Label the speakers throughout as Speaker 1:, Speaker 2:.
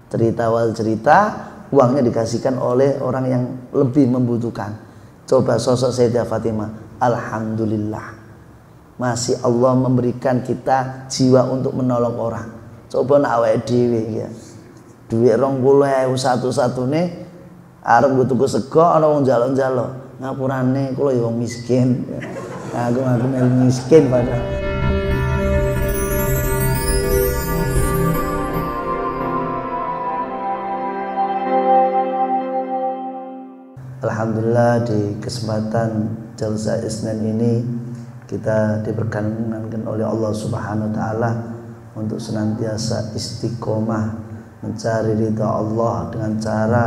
Speaker 1: Cerita awal cerita, uangnya dikasihkan oleh orang yang lebih membutuhkan. Coba sosok Sayyidah Fatimah, alhamdulillah masih Allah memberikan kita jiwa untuk menolong orang. Coba nak awake dhewe ya. Duit 20.000 satu-satune arep nggo tuku sego ana wong njaluk-njaluk. Ngapurane kula ya wong miskin. Aku melu miskin padahal. Alhamdulillah di kesempatan Jalsa Isnin ini kita diperkenankan oleh Allah Subhanahu wa taala untuk senantiasa istiqomah mencari ridha Allah dengan cara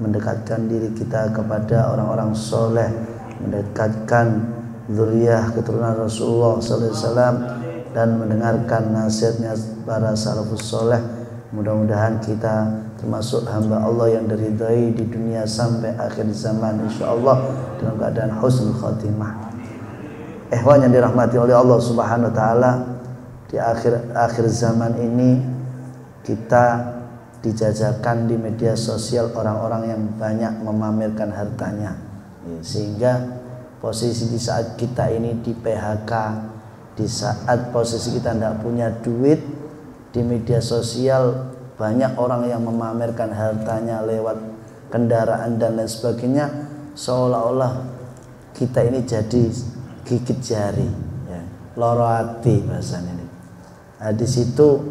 Speaker 1: mendekatkan diri kita kepada orang-orang soleh, mendekatkan zuriyah keturunan Rasulullah sallallahu alaihi wasallam dan mendengarkan nasihatnya para salafus soleh. Mudah-mudahan kita termasuk hamba Allah yang diridhai di dunia sampai akhir zaman insyaallah dalam keadaan husnul khatimah. Ikhwan yang dirahmati oleh Allah Subhanahu wa taala, di akhir zaman ini kita dijajakan di media sosial orang-orang yang banyak memamerkan hartanya, sehingga posisi di saat kita ini di PHK, di saat posisi kita tidak punya duit, di media sosial banyak orang yang memamerkan hartanya lewat kendaraan dan lain sebagainya, seolah-olah kita ini jadi gigit jari, ya, loro ati bahasanya ini. Nah, di situ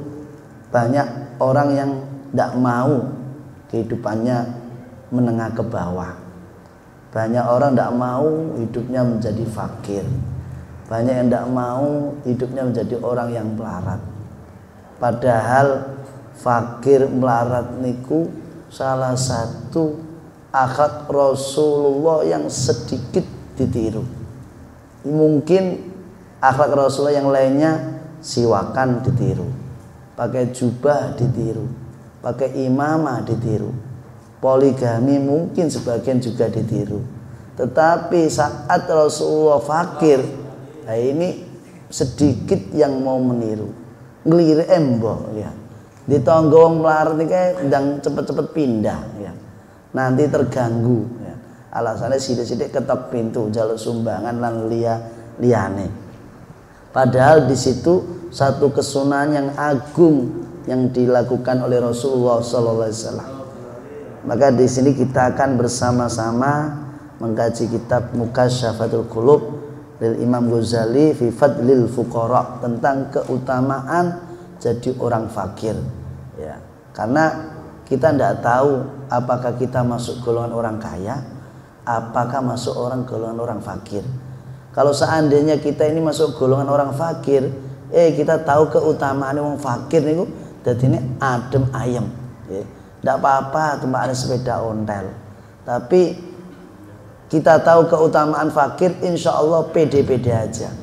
Speaker 1: banyak orang yang tidak mau kehidupannya menengah ke bawah. Banyak orang tidak mau hidupnya menjadi fakir. Banyak yang tidak mau hidupnya menjadi orang yang melarat. Padahal fakir melarat niku salah satu akhlak Rasulullah yang sedikit ditiru. Mungkin akhlak Rasulullah yang lainnya siwakan ditiru, pakai jubah ditiru, pakai imamah ditiru, poligami mungkin sebagian juga ditiru. Tetapi saat Rasulullah fakir, nah ini sedikit yang mau meniru. Ngelire embok ya. Ditonggo wong melarat iki ndang cepet-cepet pindah ya. Nanti terganggu ya. Alasannya sithik-sithik ketok pintu njaluk sumbangan lan liyane. Padahal di situ satu kesunahan yang agung yang dilakukan oleh Rasulullah sallallahu alaihi wasallam. Maka di sini kita akan bersama-sama mengkaji kitab Mukasyafatul Qulub dari Imam Ghazali fi Fadlil Fuqara, tentang keutamaan jadi orang fakir ya. Karena kita tidak tahu apakah kita masuk golongan orang kaya, apakah masuk golongan orang fakir. Kalau seandainya kita ini masuk golongan orang fakir, kita tahu keutamaan orang fakir niku dadine adem ayem ya. Tidak apa-apa tumpakane sepeda ontel. Tapi kita tahu keutamaan fakir, insya Allah pede-pede aja.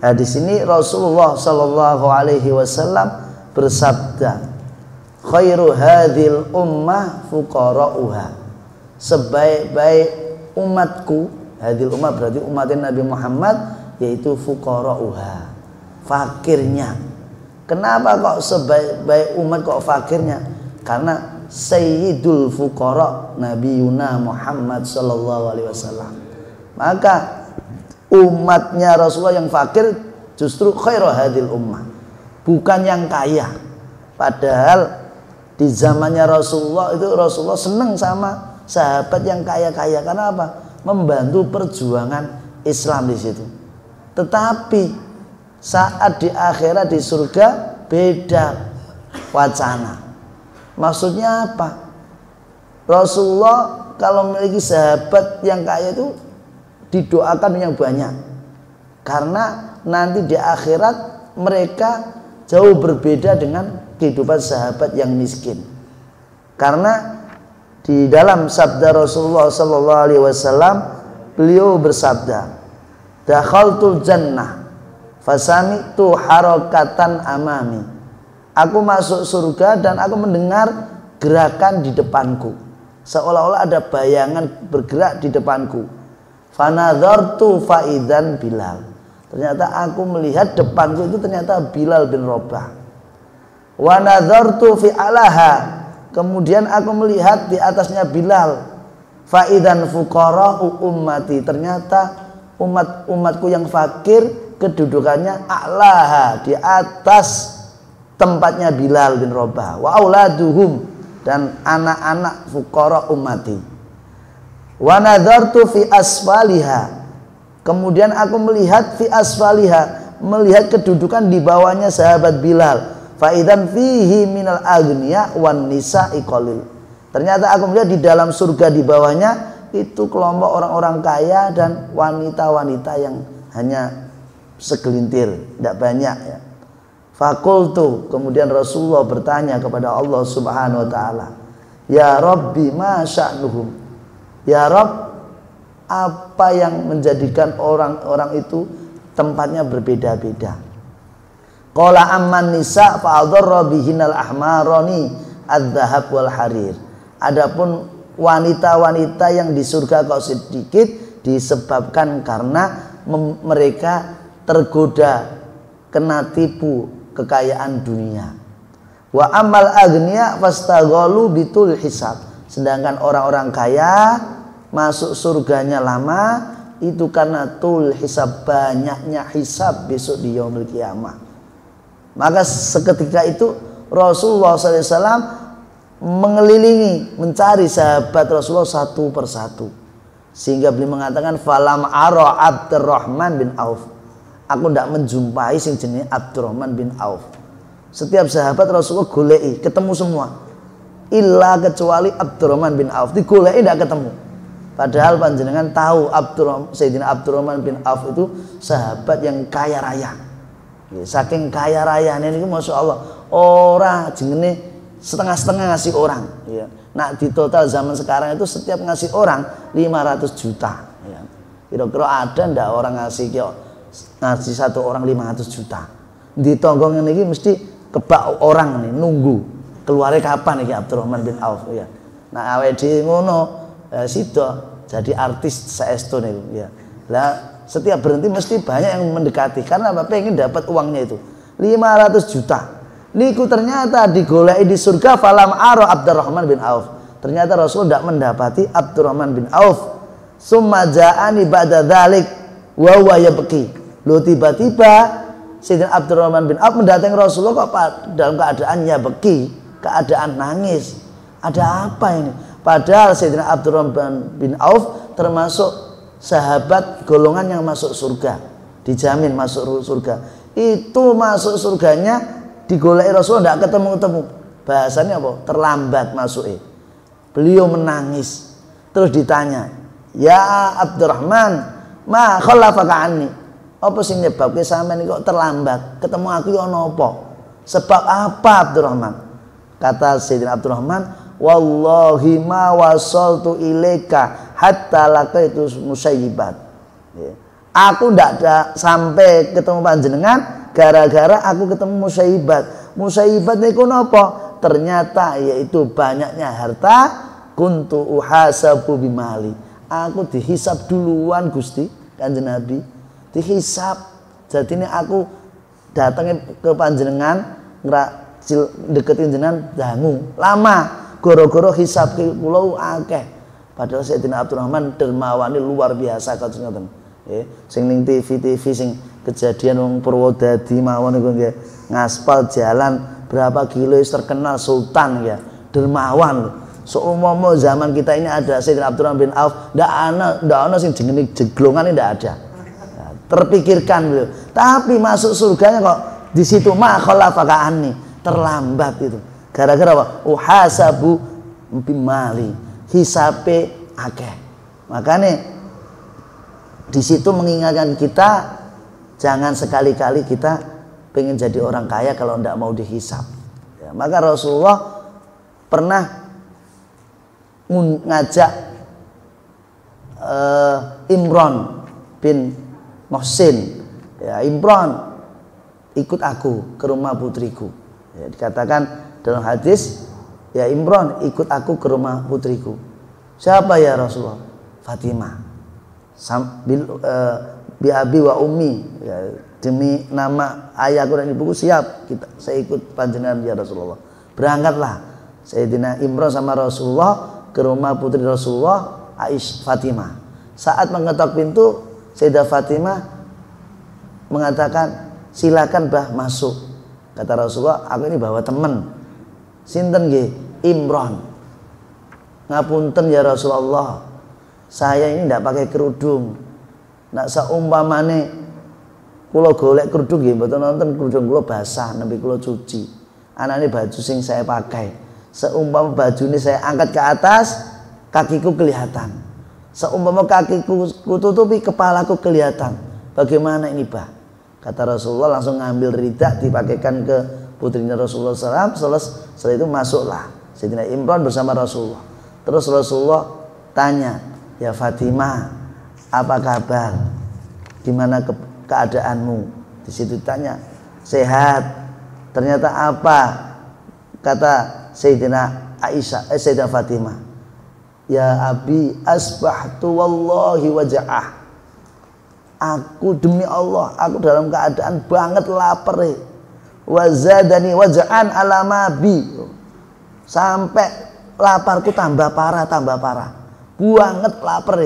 Speaker 1: Nah, di sini Rasulullah Sallallahu Alaihi Wasallam bersabda, khairu hadhil ummah fuqara'uha. Sebaik-baik umatku, hadhil ummah berarti umatnya Nabi Muhammad, yaitu fuqara'uha, fakirnya. Kenapa kok sebaik-baik umat kok fakirnya? Karena Sayyidul Fuqara Nabiyuna Muhammad Sallallahu Alaihi Wasallam. Maka umatnya Rasulullah yang fakir justru khairu hadil ummah, bukan yang kaya. Padahal di zamannya Rasulullah itu Rasulullah senang sama sahabat yang kaya-kaya. Karena apa? Membantu perjuangan Islam di situ. Tetapi saat di akhirat di surga beda wacana. Maksudnya apa? Rasulullah kalau memiliki sahabat yang kaya itu didoakan yang banyak, karena nanti di akhirat mereka jauh berbeda dengan kehidupan sahabat yang miskin. Karena di dalam sabda Rasulullah Sallallahu Alaihi Wasallam, beliau bersabda, dakhaltul jannah fasami'tu harakatan amami. Aku masuk surga dan aku mendengar gerakan di depanku, seolah-olah ada bayangan bergerak di depanku. Fanadhartu faidan Bilal. Ternyata aku melihat depanku itu ternyata Bilal bin Rabah. Wa nadzartu fi alaha, kemudian aku melihat di atasnya Bilal. Fa idzan fuqara'u ummati, ternyata umatku yang fakir kedudukannya a'laha, di atas tempatnya Bilal bin Rabah. Wa auladuhum, dan anak-anak fuqara ummati. Wa nadzartu fi asfaliha, kemudian aku melihat fi asfaliha, melihat kedudukan di bawahnya sahabat Bilal. Fa idzan fihi minal aghniya wan nisa'i qalil, ternyata aku melihat di dalam surga di bawahnya itu kelompok orang-orang kaya dan wanita-wanita yang hanya segelintir, tidak banyak ya. Fakultu, kemudian Rasulullah bertanya kepada Allah Subhanahu wa taala, ya Rabbi ma sya'nuhum, ya Rabb, apa yang menjadikan orang-orang itu tempatnya berbeda-beda? Qala amman nisa fa adarra bihinal ahmarani adzahab wal harir, adapun wanita-wanita yang di surga kok sedikit disebabkan karena mereka tergoda, kena tipu kekayaan dunia. Wa amal agniya fastaghalu bitul hisab, sedangkan orang-orang kaya masuk surganya lama itu karena tul hisab, banyaknya hisab besok di yaumil kiamah. Maka seketika itu Rasulullah SAW mengelilingi, mencari sahabat Rasulullah satu persatu, sehingga beliau mengatakan falam ara Abdurrahman bin Auf, aku tidak menjumpai sing jenenge Abdurrahman bin Auf. Setiap sahabat Rasulullah golei, ketemu semua, illa kecuali Abdurrahman bin Auf, digolei tidak ketemu. Padahal panjenengan tahu Sayyidina Abdurrahman bin Auf itu sahabat yang kaya raya. Saking kaya raya ini masya Allah, orang jenenge setengah-setengah ngasih orang ya. Nah di total zaman sekarang itu setiap ngasih orang 500 juta ya. Kira-kira ada ndak orang ngasih ngasih satu orang 500 juta di tonggong ini mesti kebak orang nih nunggu keluarnya kapan nih Abdurrahman bin Auf ya. Nah awake dhewe ngono sido jadi artis saestu niku ya. Lah setiap berhenti mesti banyak yang mendekati karena apa, pengen dapat uangnya itu 500 juta. Niku ternyata digoleki di surga falam ara Abdurrahman bin Auf. Ternyata Rasul tidak mendapati Abdurrahman bin Auf. Summa ja'ani ba'da dzalik wa huwa yabki. Loh tiba-tiba Sayyidina Abdurrahman bin Auf mendatangi Rasulullah kok dalam keadaan yabki, keadaan nangis. Ada apa ini? Padahal Sayyidina Abdurrahman bin Auf termasuk sahabat golongan yang masuk surga, dijamin masuk surga. Itu masuk surganya digoleki Rasulullah tidak ketemu-ketemu. Bahasanya apa? Terlambat masuknya. Beliau menangis. Terus ditanya, ya Abdurrahman, ma khalafaka anni, apa sing nyebabke sampean kok terlambat ketemu aku ya napa? Sebab apa Abdurrahman? Kata Sayyidina Abdurrahman, wallahi ma wasaltu ilaika hatta laqaitu musayyibat. Aku ndak ada sampai ketemu panjenengan gara-gara aku ketemu musayyibat. Musayyibat niku napa? Ternyata yaitu banyaknya harta, kuntu uhasabu bimali. Aku dihisab duluan Gusti Kanjeng Nabi. Dihisab. Jadi ini aku datangnya ke panjenengan deketin jenengan dangu lama. Goro-goro hisab kula akeh. Padahal Sayyidina Abdurrahman dermawani luar biasa kados ngoten. Nggih, sing ning TV sing kejadian wong Purwodadi mawon niku nggih, ngaspal jalan berapa kilo terkenal sultan ya, dermawan. Seumpama zaman kita ini ada Sayyidina Abdurrahman bin Auf, ndak ana sing jenenge jeglongan ndak ada. Ya, terpikirkan beliau. Tapi masuk surganya kok di situ ma khalafaka anni, terlambat itu. Gara-gara apa? Uhasabu bimali, hisabe akeh. Makanya di situ mengingatkan kita jangan sekali-kali kita pengen jadi orang kaya kalau tidak mau dihisab. Ya, maka Rasulullah pernah ngajak Imran bin Muhsin, ya, Imran ikut aku ke rumah putriku. Ya, dikatakan dalam hadis, ya Imran ikut aku ke rumah putriku. Siapa ya Rasulullah? Fatimah. bi abi wa ummi, ya, demi nama ayahku dan ibuku siap, saya ikut panjenengan ya Rasulullah. Berangkatlah Sayyidina Imran sama Rasulullah ke rumah putri Rasulullah, Aisyah Fatimah. Saat mengetok pintu, Sayyidah Fatimah mengatakan, silakan bah masuk. Kata Rasulullah, aku ini bawa teman. Sinten nggih? Imran. Ngapunten ya Rasulullah, saya ini tidak pakai kerudung. Nak saumpamane kula golek kerudung nggih mboten nonton kerudung kula basah nembe kula cuci. Anane baju sing saya pakai. Seumpama baju ini saya angkat ke atas, kakiku kelihatan. Seumpama kakiku tutupi, kepalaku kelihatan. Bagaimana ini, Bah? Kata Rasulullah, langsung ngambil rida dipakaikan ke putrinya Rasulullah SAW. Setelah itu masuklah Sayyidina Imran bersama Rasulullah. Terus Rasulullah tanya, ya Fatimah, apa kabar? Gimana keadaanmu? Di situ tanya, sehat. Ternyata apa? Kata Sayyidina Sayyidah Fatimah, ya abi asbahtu wallahi waja'ah. Aku demi Allah, aku dalam keadaan banget lapar. Wazadani waja'an alama bi. Sampai laparku tambah parah. Banget lapar.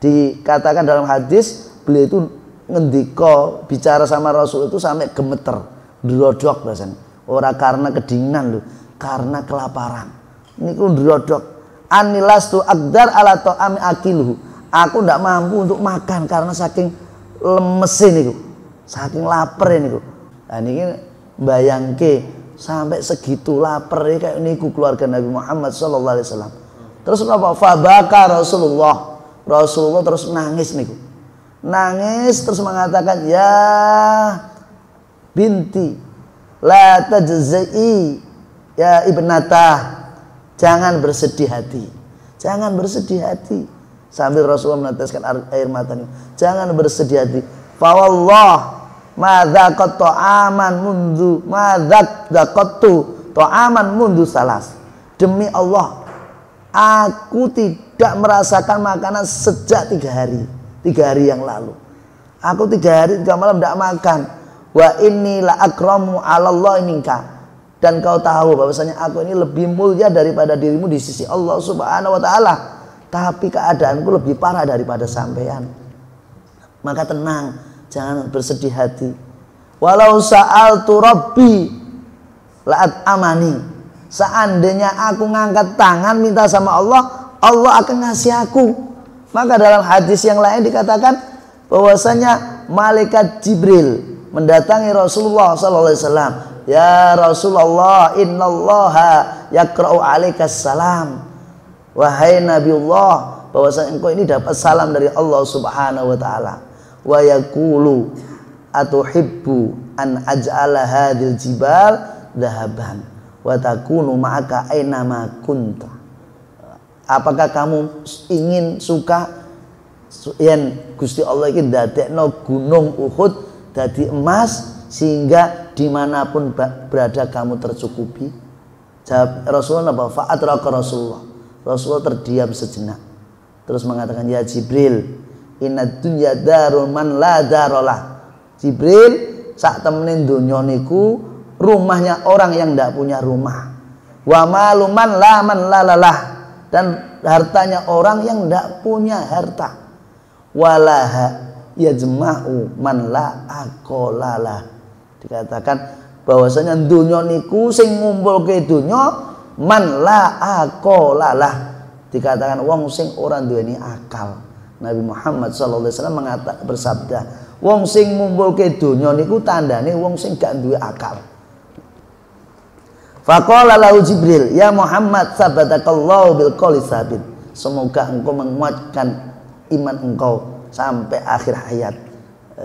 Speaker 1: Dikatakan dalam hadis, beliau itu ngendika bicara sama Rasul itu sampai gemeter, ndrodok bahasanya. Ora karena kedinginan loh, karena kelaparan. Ini ku ndrodok. Anilastu akdar ala ta'ami akilhu. Aku tidak mampu untuk makan karena saking lemes ini, saking lapar ini. Nah ini bayangke sampai segitu lapar kayak ini keluarga Nabi Muhammad SAW. Terus apa? Fabaka Rasulullah. Rasulullah terus nangis nih, nangis terus mengatakan, ya binti, la tajzai, ya ibnatah, jangan bersedih hati, jangan bersedih hati. Sambil Rasulullah meneteskan air matanya, jangan bersedih hati. Fawallah madzaqat ta'aman mundu madzaqatu ta'aman mundu salas. Demi Allah, aku tidak merasakan makanan sejak 3 hari. 3 hari yang lalu. Aku 3 hari 3 malam tidak makan. Wa inni la akramu 'ala Allah minka. Dan kau tahu bahwasanya aku ini lebih mulia daripada dirimu di sisi Allah Subhanahu wa taala. Tapi keadaanku lebih parah daripada sampean. Maka tenang, jangan bersedih hati. Walau sa'altu rabbi la'at amani. Seandainya aku ngangkat tangan minta sama Allah, Allah akan ngasih aku. Maka dalam hadis yang lain dikatakan bahwasanya malaikat Jibril mendatangi Rasulullah SAW. Ya Rasulullah, innallaha yaqra'u 'alaikas salam. Wahai Nabiullah, bahwasanya engkau ini dapat salam dari Allah Subhanahu wa taala. Wa yaqulu atuhibbu an aj'ala hadhil jibal dhahaban wa takunu ma'aka aina ma kunta. Apakah kamu ingin suka yen Gusti Allah iki ndadekno gunung Uhud dadi emas sehingga dimanapun berada kamu tercukupi? Jawab Rasulullah, fa'atraka Rasulullah. Rasulullah terdiam sejenak, terus mengatakan, ya Jibril, inna dunya darul man la darolah. Jibril, sak temenin dunya niku rumahnya orang yang tidak punya rumah. Wa maluman la man la lalah, dan hartanya orang yang tidak punya harta. Walaha yajma'u man la aqolalah. Dikatakan bahwasanya dunya niku sing ngumpulke dunya man la aqolalah, dikatakan wong sing ora duweni akal. Nabi Muhammad sallallahu alaihi wasallam bersabda, wong sing ngumpulke donya niku tandane wong sing gak duwe akal. Faqala lahu Jibril, ya Muhammad sabatakallahu bil qouli sabit. Semoga engkau menguatkan iman engkau sampai akhir hayat.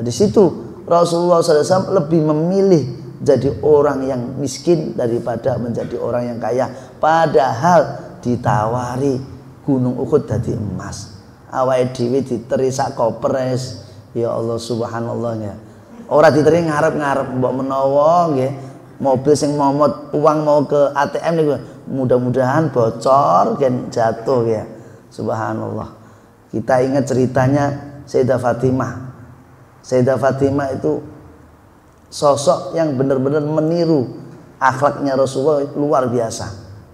Speaker 1: Di situ Rasulullah SAW lebih memilih jadi orang yang miskin daripada menjadi orang yang kaya. Padahal ditawari gunung Uhud dadi emas. Awake dhewe diteri sak kopres. Ya Allah subhanallah ya. Ora diteri ngarep-ngarep mbok menawa nggih mobil sing momot uang mau ke ATM niku mudah-mudahan bocor gen jatuh ya. Subhanallah. Kita ingat ceritanya Sayyidah Fatimah Sayyidah Fatimah itu sosok yang benar-benar meniru akhlaknya Rasulullah, luar biasa.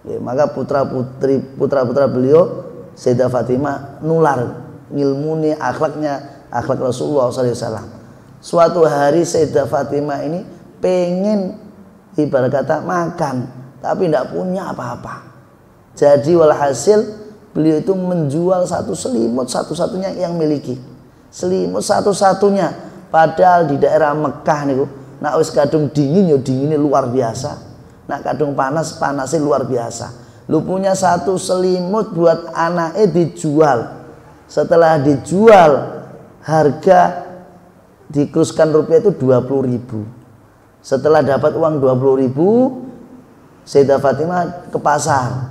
Speaker 1: Ya, maka putra-putra beliau Sayyidah Fatimah nular ngilmuni akhlaknya, akhlak Rasulullah SAW. Suatu hari Sayyidah Fatimah ini pengen ibarat kata makan, tapi tidak punya apa-apa. Jadi walhasil beliau itu menjual satu selimut satu-satunya yang miliki. Selimut satu-satunya. Padahal di daerah Mekah niku, nak wis kadung dingin ya dinginnya luar biasa. Nak kadung panas panasnya luar biasa. Lu punya satu selimut buat anaknya dijual. Setelah dijual harga dikuruskan rupiah itu 20.000. Setelah dapat uang 20.000, Sayyidah Fatimah ke pasar,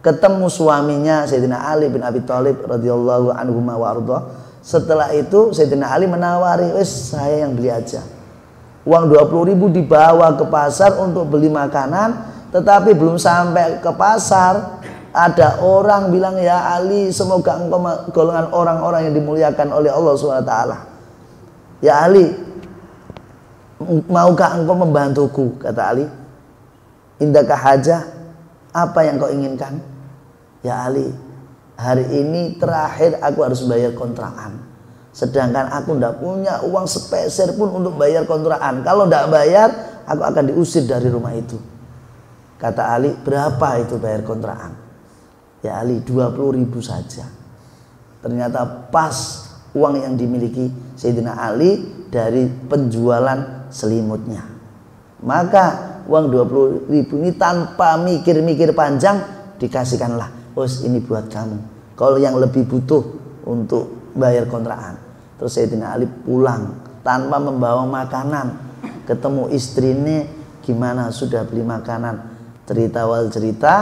Speaker 1: ketemu suaminya Sayyidina Ali bin Abi Thalib radhiyallahu anhu wa arda. Setelah itu Sayyidina Ali menawari, wes saya yang beli aja. Uang 20.000 dibawa ke pasar untuk beli makanan, tetapi belum sampai ke pasar ada orang bilang, ya Ali, semoga engkau golongan orang-orang yang dimuliakan oleh Allah SWT. Ya Ali, maukah engkau membantuku? Kata Ali, indakah hajah, apa yang kau inginkan? Ya Ali, hari ini terakhir aku harus bayar kontrakan, sedangkan aku tidak punya uang sepeser pun untuk bayar kontrakan. Kalau tidak bayar, aku akan diusir dari rumah itu. Kata Ali, berapa itu bayar kontrakan? Ya Ali, 20.000 saja. Ternyata pas uang yang dimiliki Sayyidina Ali dari penjualan selimutnya. Maka uang 20.000 ini tanpa mikir-mikir panjang dikasihkanlah. Oh, ini buat kamu. Kalau yang lebih butuh untuk bayar kontrakan. Terus Sayyidina Ali pulang tanpa membawa makanan. Ketemu istrinya, gimana sudah beli makanan? Cerita wal cerita,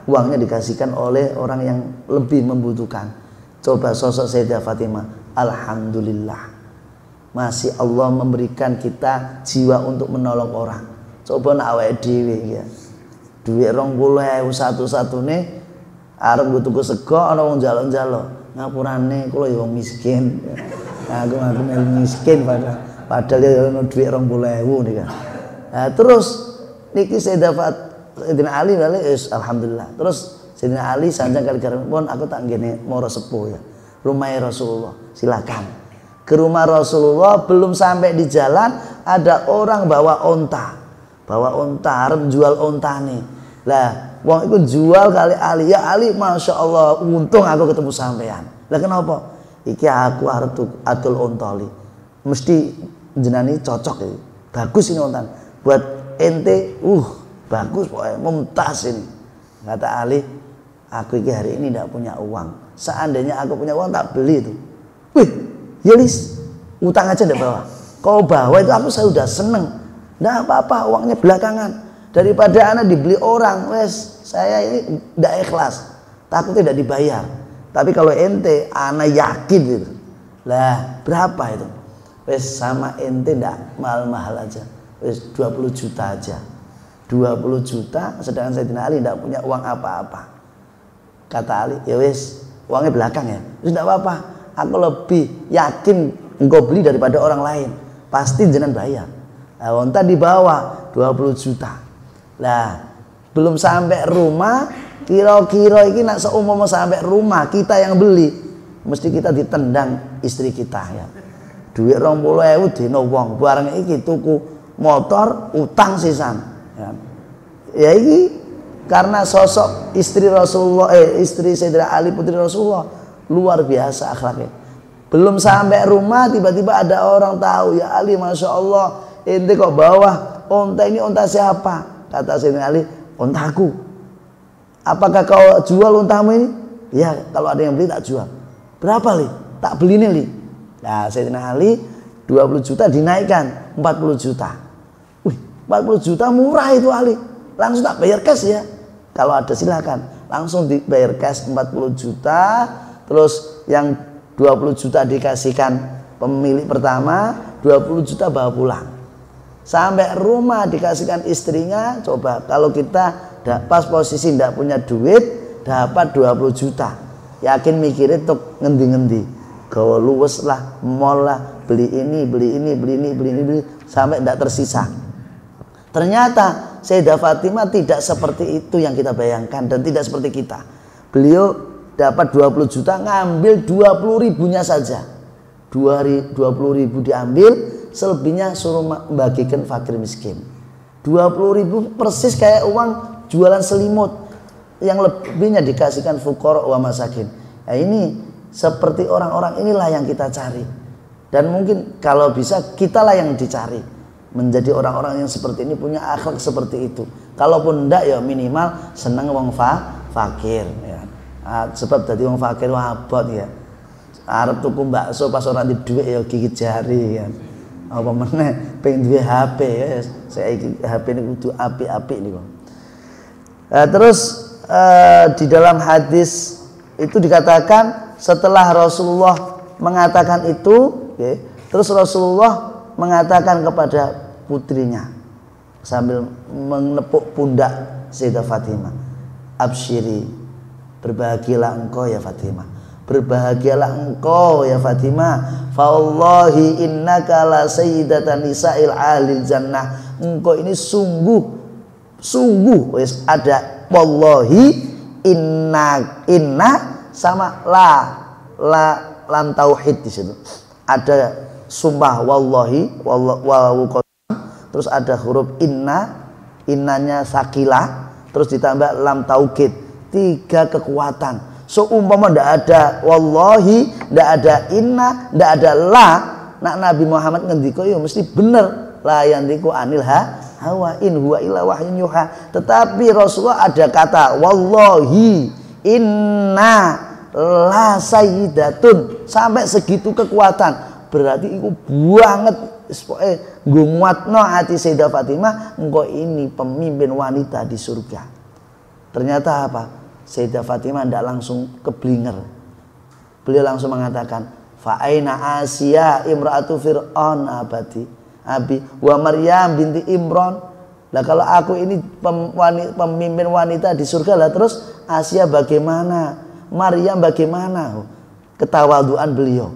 Speaker 1: uangnya dikasihkan oleh orang yang lebih membutuhkan. Coba sosok Sayyidah Fatimah, alhamdulillah, masih Allah memberikan kita jiwa untuk menolong orang. Coba nak awake dhewe ya, duit 20.000 satu-satune arep tuku sego ana wong njaluk-njaluk, ngapurane kula ya wong miskin. Aku miskin padahal ya ono duit 20.000 nika. Nah, terus niki Sayyidina Ali balik, alhamdulillah. Terus Sayyidina Ali sanjang kali pun aku tak ngene moro sepuh ya. Rumahnya Rasulullah, silakan. Ke rumah Rasulullah, belum sampai di jalan ada orang bawa onta. Bawa onta, harap jual onta nih. Lah, wong itu jual kali Ali. Ya Ali, Masya Allah, untung aku ketemu sampean. Lah kenapa? Iki aku harap atul ontoli. Mesti jenani cocok ya. Bagus ini ontan. Buat ente, bagus pokoknya, mumtaz ini. Kata Ali, aku iki hari ini tidak punya uang. Seandainya aku punya uang tak beli itu. Wih, Yelis, utang aja ndak bawa. Kau bawa itu aku sudah seneng. Ndak apa-apa, uangnya belakangan. Daripada anak dibeli orang, wes saya ini ndak ikhlas. Takut tidak dibayar. Tapi kalau ente, anak yakin gitu. Lah, berapa itu? Wes sama ente ndak mahal-mahal aja. Wes 20 juta aja. 20 juta, sedangkan Sayyidina Ali ndak punya uang apa-apa. Kata Ali, ya wes, uangnya belakang ya. Terus tidak apa-apa. Aku lebih yakin engkau beli daripada orang lain. Pasti jenengan bayar. Nah, onta dibawa 20 juta. Lah, belum sampai rumah, kira-kira ini nak seumpama sampai rumah kita yang beli, mesti kita ditendang istri kita ya. Duit 20.000 dino wong, barang iki tuku motor utang sisan. Ya ini karena sosok istri Rasulullah, istri Sayyidina Ali putri Rasulullah luar biasa akhlaknya. Belum sampai rumah tiba-tiba ada orang tahu, ya Ali, Masya Allah, ente kok bawa onta ini, onta siapa? Kata Sayyidina Ali, ontaku. Apakah kau jual ontamu ini? Ya, kalau ada yang beli tak jual. Berapa li? Tak beli nih li. Nah, Sayyidina Ali 20 juta dinaikkan 40 juta. Wih, 40 juta murah itu Ali. Langsung tak bayar cash ya. Kalau ada silakan. Langsung dibayar cash 40 juta. Terus yang 20 juta dikasihkan pemilik pertama, 20 juta bawa pulang. Sampai rumah dikasihkan istrinya. Coba kalau kita pas posisi tidak punya duit, dapat 20 juta. Yakin mikirin tuh ngendi-ngendi. Gawa luwes lah, mall lah, beli ini sampai tidak tersisa. Ternyata Sayyidah Fatimah tidak seperti itu yang kita bayangkan dan tidak seperti kita. Beliau dapat 20 juta, ngambil 20 ribunya saja. 20 ribu diambil, selebihnya suruh membagikan fakir miskin. 20 ribu persis kayak uang jualan selimut, yang lebihnya dikasihkan fuqara wa masakin. Nah, ini seperti orang-orang inilah yang kita cari. Dan mungkin kalau bisa kitalah yang dicari, menjadi orang-orang yang seperti ini, punya akhlak seperti itu. Kalaupun enggak ya minimal seneng wong fakir ya. Sebab tadi wong fakir wabot ya. Arep tuku bakso pas ora ndek dhuwit ya gigit jari kan. Apa meneh pengen duwe HP ya. Saiki HP niku kudu apik-apik niku. Terus di dalam hadis itu dikatakan setelah Rasulullah mengatakan itu, okay, terus Rasulullah mengatakan kepada putrinya sambil menepuk pundak Sayyidah Fatimah, absyiri, berbahagialah engkau ya Fatimah, berbahagialah engkau ya Fatimah, fa wallahi innaka la sayyidatan nisa'il ahlil jannah, engkau ini sungguh wis ada wallahi inna sama lam tauhid di situ. Ada sumpah wallahi wawu terus ada huruf innanya sakilah, terus ditambah lam taukid, 3 kekuatan. Seumpama ndak ada wallahi, ndak ada inna, ndak ada la, nak Nabi Muhammad ngendika ya mesti bener, la yantiqu anil hawa in huwa illa wahyun yuha. Tetapi Rasulullah ada kata wallahi inna la sayyidatun, sampai segitu kekuatan. Berarti itu banget nggo nguatno hati Sayyidah Fatimah, engkau ini pemimpin wanita di surga. Ternyata apa? Sayyidah Fatimah tidak langsung keblinger. Beliau langsung mengatakan, fa aina Asya imra'atu Fir'aun abi wa Maryam binti Imran. Lah kalau aku ini pemimpin wanita di surga, lah terus Asya bagaimana? Maryam bagaimana? Ketawaduan beliau.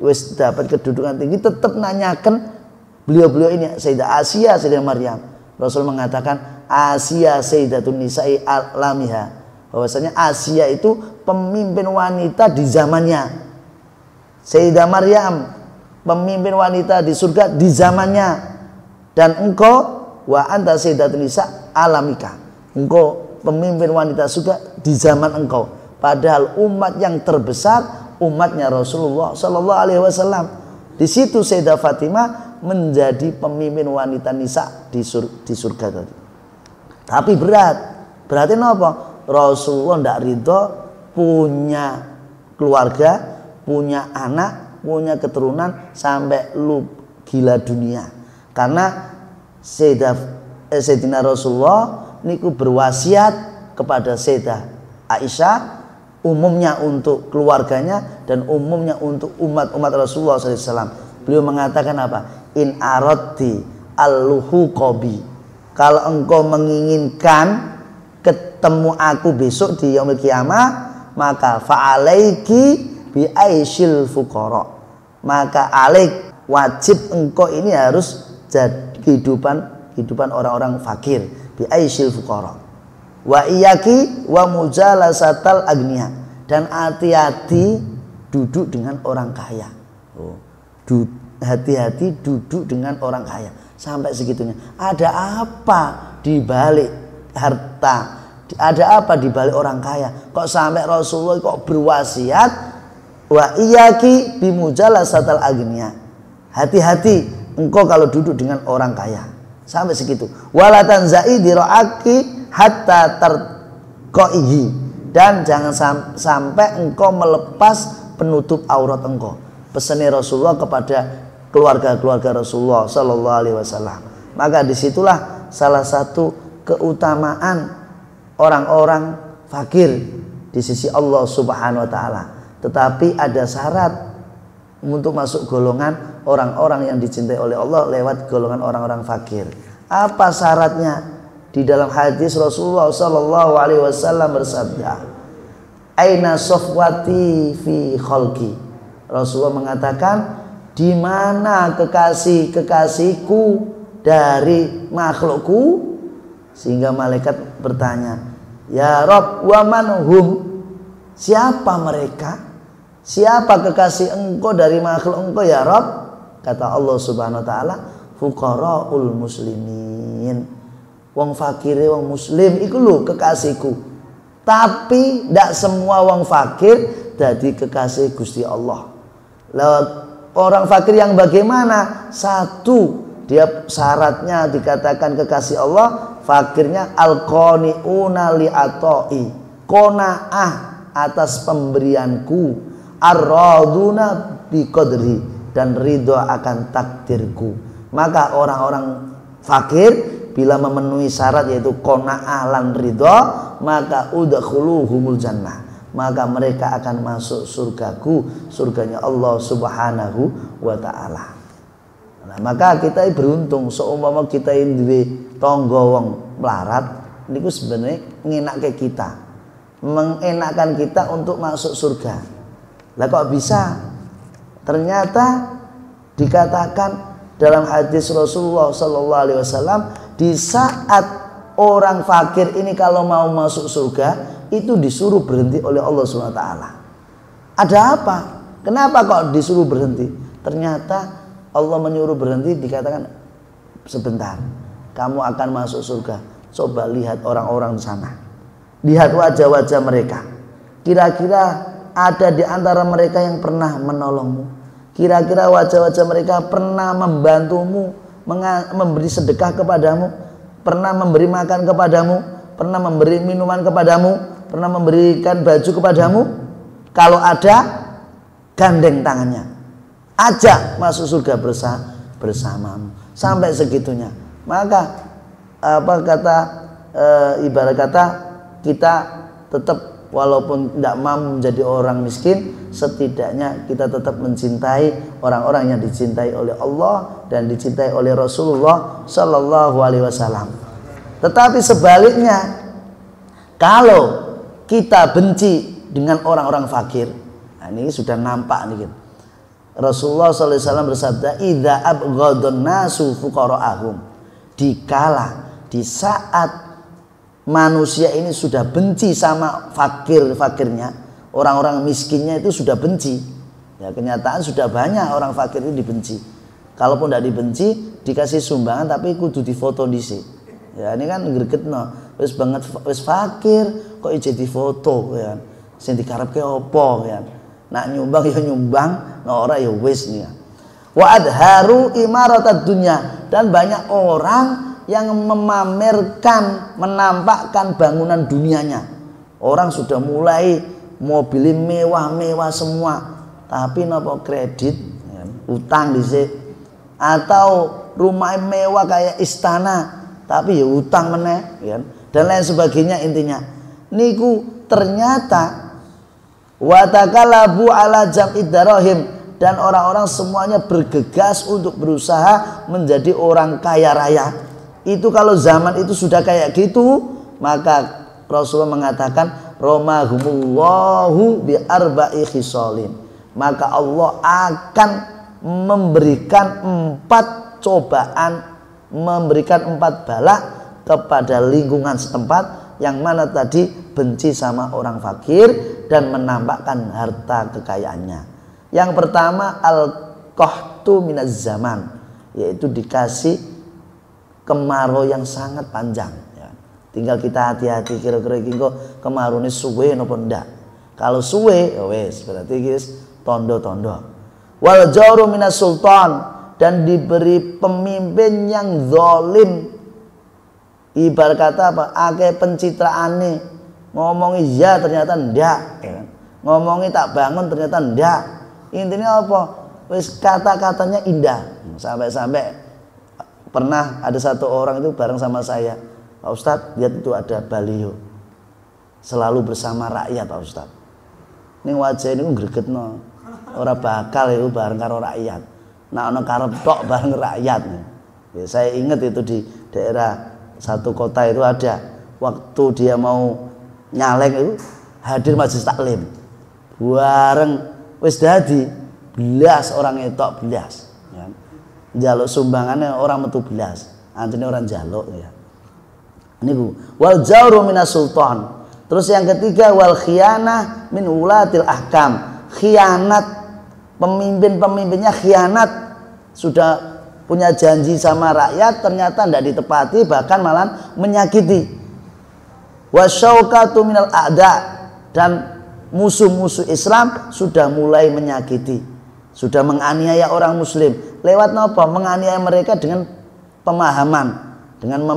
Speaker 1: Wis dapat kedudukan tinggi tetap nanyakan beliau-beliau ini, Sayyidah Asya, Sayyidah Maryam. Rasul mengatakan Asya sayyidatun nisa'i alamiha, bahwasanya Asya itu pemimpin wanita di zamannya. Sayyidah Maryam pemimpin wanita di surga di zamannya. Dan engkau wa anta sayyidatun nisa alamika, engkau pemimpin wanita surga di zaman engkau. Padahal umat yang terbesar umatnya Rasulullah Sallallahu Alaihi Wasallam. Di situ Sayyidah Fatimah menjadi pemimpin wanita nisa di surga tadi. Tapi berarti apa? Rasulullah tidak ridho punya keluarga, punya anak, punya keturunan sampai lu gila dunia. Karena Sayyidina Rasulullah niku berwasiat kepada Sayyidah Aisyah, umumnya untuk keluarganya dan umumnya untuk umat-umat Rasulullah SAW. Beliau mengatakan apa? In aradti al-luhuqabi, kalau engkau menginginkan ketemu aku besok di yaumil qiyamah, maka fa'alaiki bi aisyil fuqara, maka alaik, wajib engkau ini harus jadi kehidupan orang-orang fakir, bi aisyil fuqara. Wa iyaki wa mujalasatal agniya, dan hati-hati duduk dengan orang kaya. Hati-hati duduk dengan orang kaya. Sampai segitunya. Ada apa di balik harta? Ada apa di balik orang kaya? Kok sampai Rasulullah kok berwasiat wa iyaki bi mujalasatal agniya, hati-hati engkau kalau duduk dengan orang kaya. Sampai segitu. Wala tanza'i dira'aki hatta tarqaihi, dan jangan sampai engkau melepas penutup aurat engkau. Pesannya Rasulullah kepada keluarga-keluarga Rasulullah Sallallahu Alaihi Wasallam. Maka disitulah salah satu keutamaan orang-orang fakir di sisi Allah Subhanahu Wa Taala. Tetapi ada syarat untuk masuk golongan orang-orang yang dicintai oleh Allah lewat golongan orang-orang fakir. Apa syaratnya? Di dalam hadis Rasulullah Sallallahu Alaihi Wasallam bersabda, Aina sofwati fi khalqi. Rasulullah mengatakan, di mana kekasih-kekasihku dari makhlukku? Sehingga malaikat bertanya, ya Rob, wa man hum? Siapa mereka? Siapa kekasih engkau dari makhluk engkau ya Rob? Kata Allah Subhanahu wa taala, fuqaraul muslimin. Wong fakire wong muslim iku lho kekasihku. Tapi ndak semua wong fakir dadi kekasih Gusti Allah. Lah orang fakir yang bagaimana? Satu, dia syaratnya dikatakan kekasih Allah, fakirnya al-qani'una li atoi, qanaah atas pemberianku, ar-raduna bi qadri, dan ridho akan takdirku. Maka orang-orang fakir bila memenuhi syarat yaitu qanaah lan ridho, maka udkhuluhumul jannah, maka mereka akan masuk surgaku, surganya Allah Subhanahu wa taala. Nah, maka kita beruntung seumpama kita duwe tangga wong melarat niku sebenarnya ngenakke kita, mengenakkan kita untuk masuk surga. Lah kok bisa? Ternyata dikatakan dalam hadis Rasulullah sallallahu alaihi wasallam, di saat orang fakir ini kalau mau masuk surga itu disuruh berhenti oleh Allah Subhanahu wa taala. Ada apa? Kenapa kok disuruh berhenti? Ternyata Allah menyuruh berhenti, dikatakan sebentar, kamu akan masuk surga. Coba lihat orang-orang di sana. Lihat wajah-wajah mereka. Kira-kira ada di antara mereka yang pernah menolongmu? Kira-kira wajah-wajah mereka pernah membantumu, memberi sedekah kepadamu, pernah memberi makan kepadamu, pernah memberi minuman kepadamu, pernah memberikan baju kepadamu? Kalau ada, gandeng tangannya, ajak masuk surga bersamamu. Sampai segitunya. Maka apa kata ibarat kata, kita tetap walaupun tidak mampu menjadi orang miskin, setidaknya kita tetap mencintai orang-orang yang dicintai oleh Allah dan dicintai oleh Rasulullah Sallallahu Alaihi Wasallam. Tetapi sebaliknya, kalau kita benci dengan orang-orang fakir, nah ini sudah nampak nih. Rasulullah Sallallahu Alaihi Wasallam bersabda, "Idza abghadun nasu fuqara'ahum." Dikala di saat manusia ini sudah benci sama fakirnya, orang-orang miskinnya itu sudah benci. Ya, kenyataan sudah banyak orang fakir itu dibenci. Kalaupun tidak dibenci, dikasih sumbangan tapi kudu difoto dhisik. Ya, ini kan gregetno. Wis banget wis fakir kok ije difoto ya. Sing dikarepke opo ya. Nak nyumbang ya nyumbang, nak ora ya wis nih. Wa adharu imaratad dunya, dan banyak orang yang memamerkan, menampakkan bangunan dunianya. Orang sudah mulai mobil mewah-mewah semua, tapi nopo kredit, ya, utang dhisik, atau rumah mewah kayak istana, tapi ya utang meneh, ya, dan lain sebagainya. Intinya, niku ternyata watakalabu ala jam'id darahim, dan orang-orang semuanya bergegas untuk berusaha menjadi orang kaya raya. Itu kalau zaman itu sudah kayak gitu, maka Rasulullah mengatakan romahumullahu bi arba'i khisalin, maka Allah akan memberikan 4 cobaan, memberikan 4 bala kepada lingkungan setempat yang mana tadi benci sama orang fakir dan menampakkan harta kekayaannya. Yang pertama al-qahtu minaz zaman, yaitu dikasih kemarau yang sangat panjang, ya. Tinggal kita hati-hati, kira-kira iki kok kemarune suwe napa ndak. Kalau suwe ya wis berarti guys tondo-tondo. Wal jawru minas sultan, dan diberi pemimpin yang zalim. Ibarat kata apa? Akeh pencitraane. Ngomongi iya ternyata ndak, ya. Ngomongi tak bangun ternyata ndak. Intinya apa? Wis kata-katanya indah. Sampai-sampai pernah ada satu orang itu bareng sama saya, Pak Ustadz, lihat itu ada baliho, selalu bersama rakyat Pak Ustadz. Ini wajah ini gregetno, ora bakal itu bareng karo rakyat. Nah ono karep tok bareng rakyat. Ya, saya ingat itu di daerah satu kota itu ada, waktu dia mau nyalek itu hadir majelis taklim, bareng wis dadi belas orang etok belas ya. Njaluk sumbangannya orang metu belas, antine orang njaluk ya. Niku wal jawru minas sultan. Terus yang ketiga wal khiyanah min ulatil ahkam. Khianat, pemimpinnya khianat, sudah punya janji sama rakyat ternyata tidak ditepati, bahkan malah menyakiti. Wasyaukatu minal a'da, dan musuh-musuh Islam sudah mulai menyakiti, sudah menganiaya orang muslim. Lewat apa? Menganiaya mereka dengan pemahaman, dengan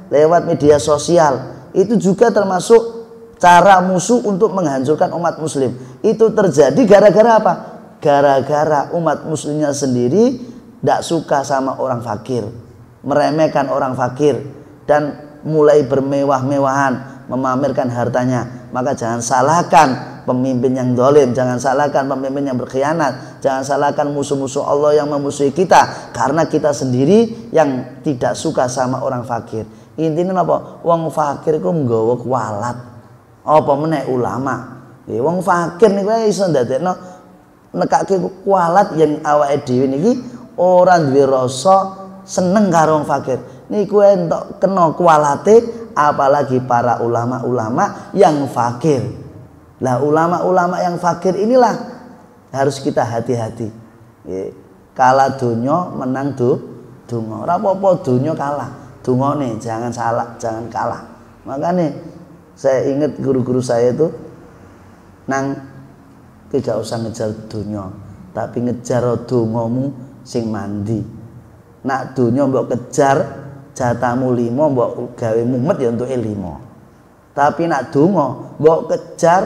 Speaker 1: lewat media sosial. Itu juga termasuk cara musuh untuk menghancurkan umat muslim. Itu terjadi gara-gara apa? Gara-gara umat muslimnya sendiri tidak suka sama orang fakir, meremehkan orang fakir, dan mulai bermewah-mewahan, memamerkan hartanya. Maka jangan salahkan pemimpin yang dolim, jangan salahkan pemimpin yang berkhianat, jangan salahkan musuh-musuh Allah yang memusuhi kita, karena kita sendiri yang tidak suka sama orang fakir. Intinya apa? Wong fakir itu nggawa kualat, apa meneh ulama. Wong fakir niku iso ndadekno nekake kualat yang awake dhewe niki ora duwe rasa seneng karo wong fakir. Niku entuk kena kualate, apalagi para ulama-ulama yang fakir. Lah ulama-ulama yang fakir inilah harus kita hati-hati. Kalah donya menang donga. Ora apa-apa donya kalah, dongane jangan salah, jangan kalah. Makanya saya ingat guru-guru saya itu tidak usah ngejar donya, tapi ngejar dongamu sing mandi. Nak donya mbok kejar jatamu 5, mbok gawe mumet ya untuk 5. Tapi nak donga mbok kejar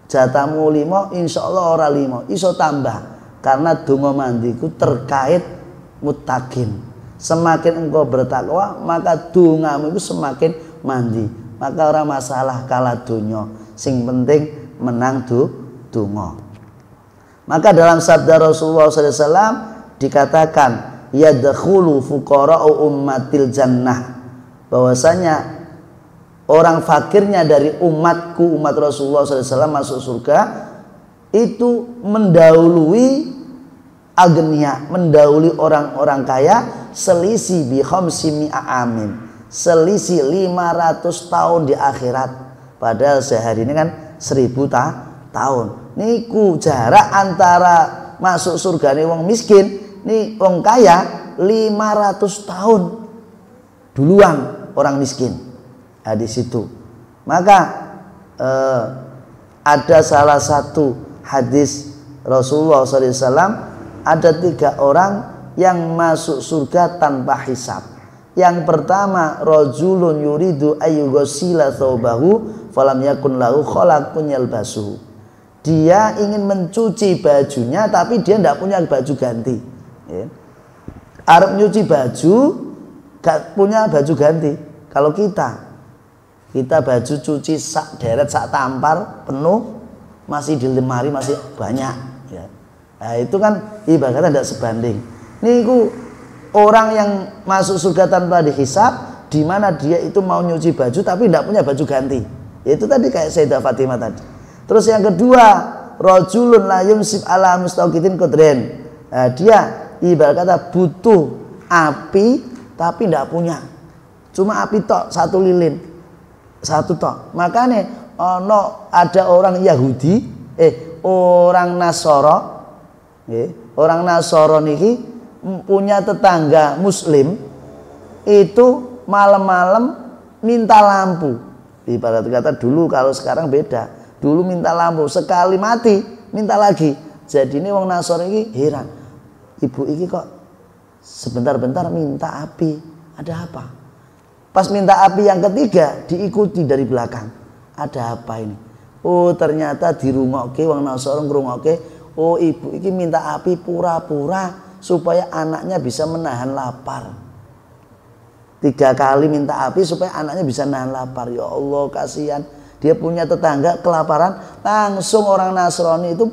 Speaker 1: jatamu 5, insyaallah ora 5, iso tambah. Karena donga mandiku terkait muttaqin. Semakin engkau bertakwa, maka dongamu itu semakin mandi. Maka ora masalah kalah donya, sing penting menang donga. Maka dalam sabda Rasulullah SAW dikatakan yadkhulu fuqara'u ummatil jannah, bahwasanya orang fakirnya dari umatku, umat Rasulullah SAW masuk surga itu mendahului agnia, mendahului orang-orang kaya selisih bi khamsi mi'a amin, selisih 500 tahun di akhirat. Padahal sehari ini kan 1000 tahun. Niku jarak antara masuk surga nih wong miskin nih wong kaya 500 tahun duluan orang miskin. Nah, di situ maka ada salah satu hadis Rasulullah SAW, ada 3 orang yang masuk surga tanpa hisab. Yang pertama, rajulun yuridu ayyughsila thawbahu falam yakun lahu khalaqun yalbasuhu. Dia ingin mencuci bajunya tapi dia tidak punya baju ganti. Arep nyuci baju gak punya baju ganti. Kalau kita baju cuci sak deret sak tampar penuh, masih di lemari masih banyak ya. Nah, itu kan ibaratnya tidak sebanding. Niku orang yang masuk surga tanpa dihisab, di mana dia itu mau nyuci baju tapi tidak punya baju ganti. Itu tadi kayak Sayyidah Fatimah tadi. Terus yang kedua, rajulun la yumsib ala mustaqidin qadrin. Nah, dia ibarat kata butuh api tapi tidak punya. Cuma api tok, satu lilin. Satu tok. Makanya ada orang Yahudi, orang Nasoro, orang Nasoro niki punya tetangga muslim itu malam-malam minta lampu. Ibarat kata dulu, kalau sekarang beda. Dulu minta lampu, sekali mati minta lagi. Jadi ini wong Nasor ini heran, ibu ini kok sebentar-bentar minta api, ada apa? Pas minta api yang ketiga diikuti dari belakang, ada apa ini? Oh ternyata dirungokke wong Nasor ngrungokke, oh ibu ini minta api pura-pura supaya anaknya bisa menahan lapar. 3 kali minta api supaya anaknya bisa nahan lapar. Ya Allah, kasihan. Dia punya tetangga kelaparan, langsung orang Nasrani itu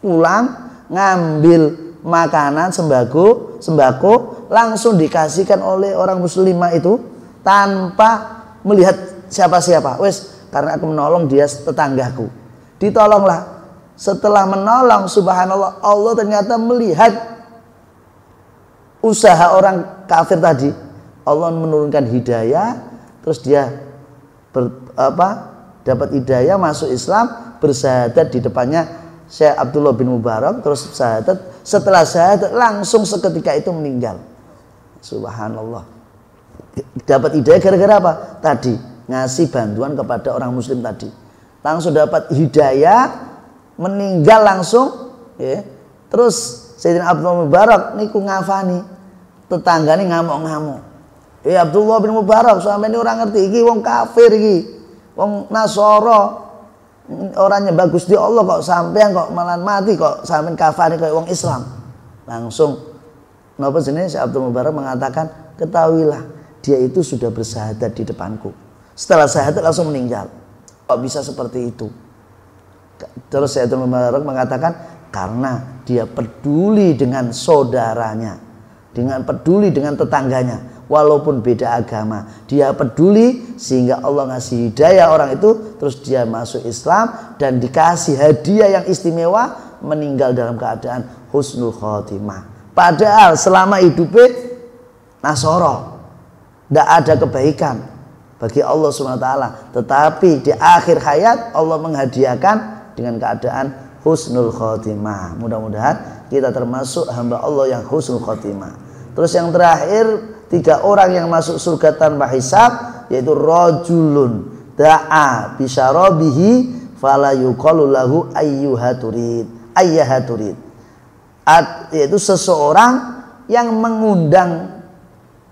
Speaker 1: pulang ngambil makanan sembako langsung dikasihkan oleh orang muslimah itu tanpa melihat siapa-siapa. Wes, karena aku menolong dia tetanggaku. Ditolonglah. setelah menolong, subhanallah, Allah ternyata melihat usaha orang kafir tadi. Allah menurunkan hidayah, terus dia dapat hidayah, masuk Islam, bersyahadat di depannya Syekh Abdullah bin Mubarak, terus syahadat. Setelah syahadat langsung seketika itu meninggal. Subhanallah. Dapat hidayah gara-gara apa? Tadi ngasih bantuan kepada orang muslim tadi. Langsung dapat hidayah, meninggal langsung, ya. Terus Sayyidina Abdullah bin Mubarak niku ngafani, tetanggane ngamuk-ngamuk. Abdullah bin Mubarak, sampeyan ini orang ngerti iki wong kafir iki. Wong Nasara, orangnya bagus di Allah kok sampean kok malah mati kok sampean kafir kayak wong Islam. Langsung napa jenenge Syekh Abdul Mubarak mengatakan, ketahuilah dia itu sudah bersyahadat di depanku. Setelah syahadat langsung meninggal. Kok bisa seperti itu? Terus Syekh Abdul Mubarak mengatakan karena dia peduli dengan saudaranya, dengan peduli dengan tetangganya. Walaupun beda agama, dia peduli sehingga Allah ngasih hidayah orang itu, terus dia masuk Islam dan dikasih hadiah yang istimewa, meninggal dalam keadaan husnul khotimah. Padahal selama hidupnya Nasoro tidak ada kebaikan bagi Allah SWT, tetapi di akhir hayat Allah menghadiahkan dengan keadaan husnul khotimah. Mudah-mudahan kita termasuk hamba Allah yang husnul khotimah. Terus yang terakhir, 3 orang yang masuk surga tanpa hisab, yaitu rajulun da'a bisyarabihi fala yuqalu lahu ayyuhaturid, yaitu seseorang yang mengundang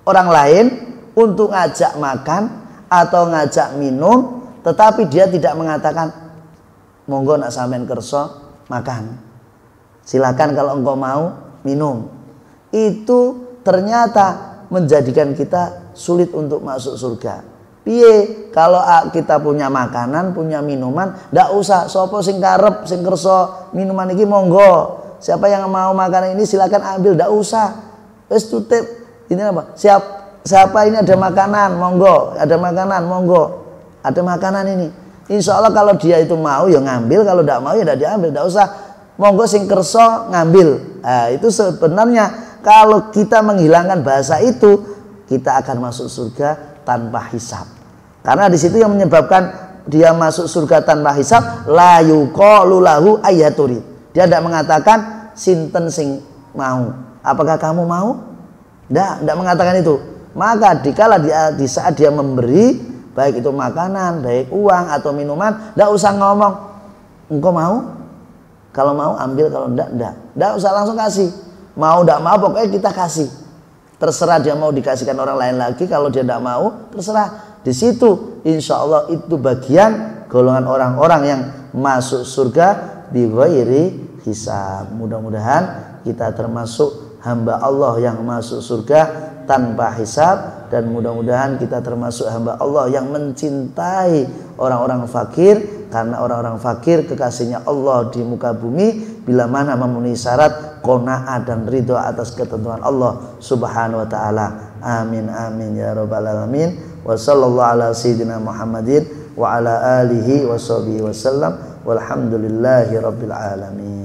Speaker 1: orang lain untuk ngajak makan atau ngajak minum, tetapi dia tidak mengatakan monggo nak sampean kerso makan, silakan kalau engkau mau minum. Itu ternyata menjadikan kita sulit untuk masuk surga. Piye kalau kita punya makanan, punya minuman, ndak usah sopo sing karep sing kerso minuman iki monggo. Siapa yang mau makanan ini silakan ambil, ndak usah. Wis tutip. Ini apa? Siapa ini ada makanan, monggo. Ada makanan, monggo. Ada makanan ini. Insya Allah kalau dia itu mau ya ngambil, kalau ndak mau ya ndak diambil, ndak usah. Monggo sing kerso ngambil. Nah, itu sebenarnya kalau kita menghilangkan bahasa itu, kita akan masuk surga tanpa hisab. Karena di situ yang menyebabkan dia masuk surga tanpa hisab, la yuqalu lahu ayyaturid. Dia tidak mengatakan sinten sing mau. Apakah kamu mau? Tidak mengatakan itu. Maka dikala di saat dia memberi, baik itu makanan, baik uang atau minuman, tidak usah ngomong engkau mau? Kalau mau ambil, kalau tidak. Tidak usah langsung kasih. Mau tidak mau pokoknya kita kasih. Terserah dia mau dikasihkan orang lain lagi, kalau dia tidak mau terserah. Di situ insya Allah itu bagian golongan orang-orang yang masuk surga bi ghairi hisab. Mudah-mudahan kita termasuk hamba Allah yang masuk surga tanpa hisab, dan mudah-mudahan kita termasuk hamba Allah yang mencintai orang-orang fakir, karena orang-orang fakir kekasihnya Allah di muka bumi bila mana memenuhi syarat qanaah dan ridho atas ketentuan Allah Subhanahu wa taala. Amin amin ya rabbal alamin. Wa sallallahu ala sayyidina Muhammadin wa ala alihi wa sahbihi wasallam walhamdulillahi rabbil alamin.